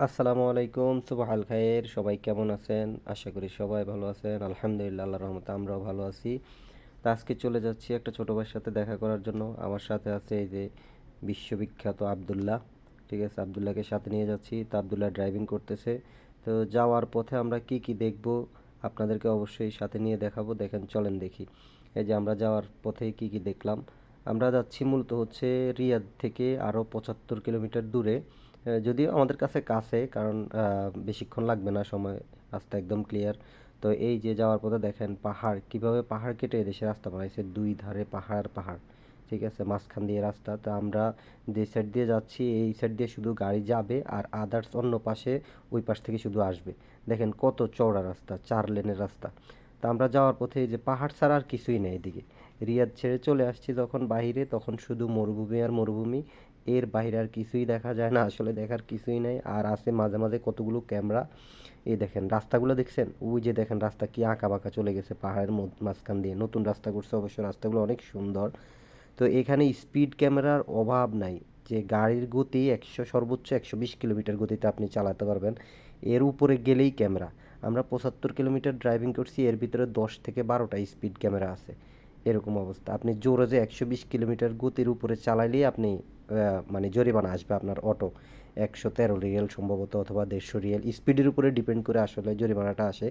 আসসালামু আলাইকুম, সুবহাল খায়ের। সবাই কেমন আছেন? আশা করি সবাই ভালো আছেন। আলহামদুলিল্লাহ, আল্লাহর রহমতে আমরাও ভালো আছি। তো আজকে চলে যাচ্ছি একটা ছোটো ভাইয়ের সাথে দেখা করার জন্য। আমার সাথে আছে এই যে বিশ্ববিখ্যাত আব্দুল্লাহ। ঠিক আছে, আব্দুল্লাহকে সাথে নিয়ে যাচ্ছি। তো আব্দুল্লাহ ড্রাইভিং করতেছে। তো যাওয়ার পথে আমরা কি কি দেখব আপনাদেরকে অবশ্যই সাথে নিয়ে দেখাবো। দেখেন, চলেন দেখি। এই যে আমরা যাওয়ার পথে কি কি দেখলাম। আমরা যাচ্ছি মূলত হচ্ছে রিয়াদ থেকে আরও 75 কিলোমিটার দূরে। যদিও আমাদের কাছে কাছে, কারণ বেশিক্ষণ লাগবে না সময়। রাস্তা একদম ক্লিয়ার। তো এই যে যাওয়ার পথে দেখেন পাহাড়, কিভাবে পাহাড় কেটে এদেশে রাস্তা বানাইছে। দুই ধারে পাহাড় পাহাড়, ঠিক আছে, মাঝখান দিয়ে রাস্তা। তো আমরা যে সাইড দিয়ে যাচ্ছি এই সাইড দিয়ে শুধু গাড়ি যাবে, আর আদার্স অন্য পাশে ওই পাশ থেকে শুধু আসবে। দেখেন কত চওড়া রাস্তা, 4 লেনের রাস্তা। তা আমরা যাওয়ার পথে এই যে পাহাড় ছাড়া আর কিছুই নেই এদিকে। রিয়াদ ছেড়ে চলে আসছি যখন বাইরে, তখন শুধু মরুভূমি আর মরুভূমি। এর বাইরে আর কিছুই দেখা যায় না, আসলে দেখার কিছুই নেই। আর আছে মাঝে মাঝে কতগুলো ক্যামেরা। এই দেখেন রাস্তাগুলো দেখছেন, ওই যে দেখেন রাস্তা কি আঁকা বাঁকা চলে গেছে পাহাড়ের মাঝখান দিয়ে। নতুন রাস্তা করছে অবশ্য, রাস্তাগুলো অনেক সুন্দর। তো এখানে স্পিড ক্যামেরার অভাব নাই। যে গাড়ির গতি সর্বোচ্চ 120 কিলোমিটার গতিতে আপনি চালাতে পারবেন। এর উপরে গেলেই ক্যামেরা। আমরা 75 কিলোমিটার ড্রাইভিং করছি, এর ভিতরে 10 থেকে 12টা স্পিড ক্যামেরা আছে। এরকম অবস্থা। আপনি জোরে যে 120 কিলোমিটার গতির উপরে চালাইলেই আপনি মানে জরিমানা আসবে আপনার অটো। 113 রিয়াল সম্ভবত, অথবা 150 রিয়াল, স্পিডের উপরে ডিপেন্ড করে আসলে জরিমানাটা আসে।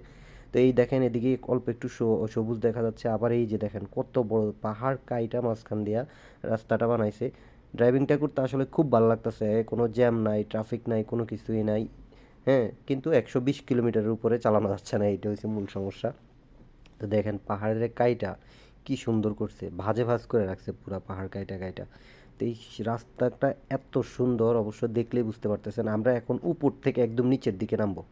তো এই দেখেন এদিকে অল্প একটু সবুজ দেখা যাচ্ছে। আবার এই যে দেখেন কত বড় পাহাড় কাইটা মাঝখান দিয়া রাস্তাটা বানাইছে। ড্রাইভিংটা করতে আসলে খুব ভালো লাগতেছে। কোনো জ্যাম নাই, ট্রাফিক নাই, কোনো কিছুই নাই। হ্যাঁ, কিন্তু 120 কিলোমিটারের উপরে চালানো যাচ্ছে না, এইটা হচ্ছে মূল সমস্যা। তো দেখেন পাহাড়ের কাইটা কি সুন্দর করছে, ভাঁজে ভাঁজ করে রাখছে পুরা পাহাড় কাইটা কাইটা। তো এই রাস্তাটা এত সুন্দর, অবশ্য দেখলেই বুঝতে পারতেছেন। আমরা এখন উপর থেকে একদম নিচের দিকে নামবো।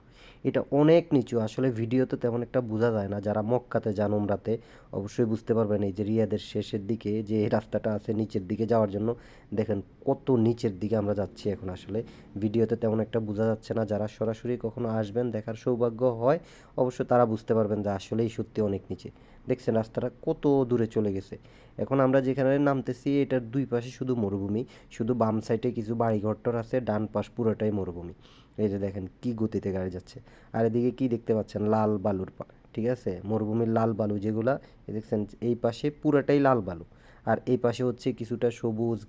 এটা অনেক নিচু, আসলে ভিডিওতে তেমন একটা বোঝা যায় না। যারা মক্কাতে যান উমরাতে অবশ্যই বুঝতে পারবেন। এই যে রিয়াদের শেষের দিকে যে এই রাস্তাটা আছে নিচের দিকে যাওয়ার জন্য, দেখেন কত নিচের দিকে আমরা যাচ্ছি এখন। আসলে ভিডিওতে তেমন একটা বোঝা যাচ্ছে না। যারা সরাসরি কখনো আসবেন, দেখার সৌভাগ্য হয়, অবশ্য তারা বুঝতে পারবেন যে আসলেই সত্যি অনেক নিচে। দেখছেন রাস্তাটা কত দূরে চলে গেছে। এখন আমরা যেখানে নামতেছি এটার দুই পাশে শুধু মরুভূমি। শুধু বাম সাইডে কিছু বাড়িঘরটর আছে, ডান পাশ পুরোটাই মরুভূমি। এই যে দেখেন কি গতিতে গাড়ি যাচ্ছে। আর এদিকে কি দেখতে পাচ্ছেন, লাল বালুর ঠিক আছে, মরুভূমির লাল বালু যেগুলা। দেখছেন এই পাশে পুরোটাই লাল বালু। আর এই পাশে হচ্ছে কিছুটা সবুজ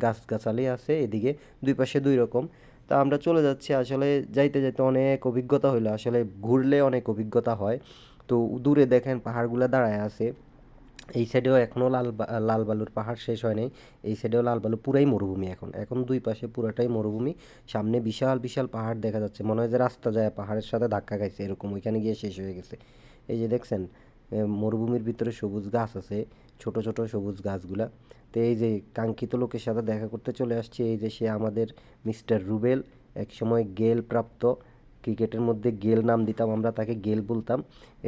গাছগাছালি আছে এদিকে। দুই পাশে দুই রকম। তা আমরা চলে যাচ্ছি। আসলে যাইতে যাইতে অনেক অভিজ্ঞতা হইলো। আসলে ঘুরলে অনেক অভিজ্ঞতা হয়। তো দূরে দেখেন পাহাড়গুলো দাঁড়ায় আছে। এই সাইডেও এখনও লাল বালুর পাহাড় শেষ হয় নাই। এই সাইডেও লাল বালু, পুরাই মরুভূমি এখন। এখন দুই পাশে পুরাটাই মরুভূমি। সামনে বিশাল বিশাল পাহাড় দেখা যাচ্ছে, মনে হয় যে রাস্তা যায় পাহাড়ের সাথে ধাক্কা খাইছে এরকম, ওইখানে গিয়ে শেষ হয়ে গেছে। এই যে দেখছেন মরুভূমির ভিতরে সবুজ গাছ আছে, ছোট ছোট সবুজ গাছগুলা। তো এই যে কাঙ্ক্ষিত লোকের সাথে দেখা করতে চলে আসছে। এই যে সে আমাদের মিস্টার রুবেল, একসময় গেল প্রাপ্ত। ক্রিকেটের মধ্যে গেল নাম দিতাম আমরা, তাকে গেল বলতাম।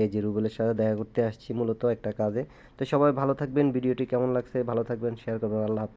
এই যে রুবেলের সাথে দেখা করতে আসছি মূলত একটা কাজে। তো সবাই ভালো থাকবেন। ভিডিওটি কেমন লাগছে, ভালো থাকবেন, শেয়ার করবেন। আল্লাহ হাফেজ।